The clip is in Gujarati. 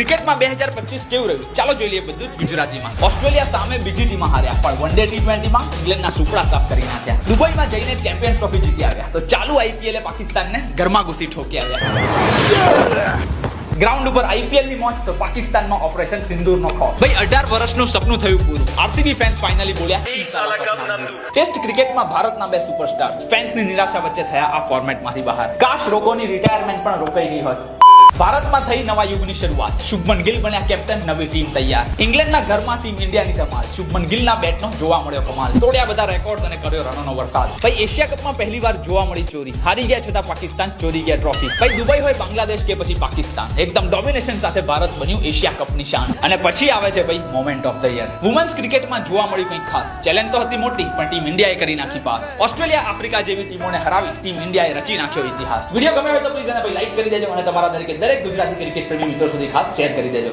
ક્રિકેટમાં 2025 કેવું રહ્યું ચાલો જોઈ લઈએ બધું ગુજરાતીમાં. ઓસ્ટ્રેલિયા સામે બીજી ટીમમાં હાર્યા પણ વન ડે T20માં ઇંગ્લેન્ડના સુપડા સાફ કરી નાખ્યા. દુબઈમાં જઈને ચેમ્પિયન્સ ટ્રોફી જીતી આવ્યા. તો ચાલુ IPL એ પાકિસ્તાનને ઘરમાં ઘૂસી ઠોકી આવ્યા. ગ્રાઉન્ડ ઉપર IPL ની મોજ તો પાકિસ્તાનમાં ઓપરેશન સિંદૂરનો ખોફ. ભાઈ 18 વર્ષનું સપનું થયું પૂરું. RCB ફેન્સ ફાઇનલી બોલ્યા ટેસ્ટ ક્રિકેટમાં ભારતના બે સુપરસ્ટાર ફેન્સની નિરાશા વચ્ચે થયા આ ફોર્મેટમાંથી બહાર. કાશ રોકોની રિટાયરમેન્ટ પણ રોકાઈ ગઈ હોત. ભારતમાં થઈ નવા યુગની શરૂઆત. શુભમન ગિલ બન્યા કેપ્ટન, નવી ટીમ તૈયાર. ઇંગ્લેન્ડના ઘરમાં ટીમ ઇન્ડિયાની ધમાલ. શુભમન ગિલના બેટનો જોવા મળ્યો કમાલ. તોડ્યા બધા રેકોર્ડ અને કર્યો રનોનો વરસાદ. ભાઈ એશિયા કપમાં પહેલીવાર જોવા મળી ચોરી. હારી ગયા છતાં પાકિસ્તાન ચોરી ગયા ટ્રોફી. ભાઈ દુબઈ હોય બાંગ્લાદેશ કે પછી પાકિસ્તાન, એકદમ ડોમિનેશન સાથે ભારત બન્યું એશિયા કપની શાન. અને પછી આવે છે ભાઈ moment of the year. Women's ક્રિકેટમાં જોવા મળ્યું કંઈક ખાસ. ચેલેન્જ તો હતી મોટી પણ ટીમ ઇન્ડિયાએ કરી નાખી પાસ. ઓસ્ટ્રેલિયા આફ્રિકા જેવી ટીમોને હરાવી ટીમ ઇન્ડિયાએ રચી નાખ્યો ઇતિહાસ. વિડીયો ગમે હોય તો પ્લીઝ એને ભાઈ લાઈક કરી દેજો અને તમારા દરેક ગુજરાતી ક્રિકેટ પ્રેમી મિત્રો સુધી ખાસ શેર કરી દેજો.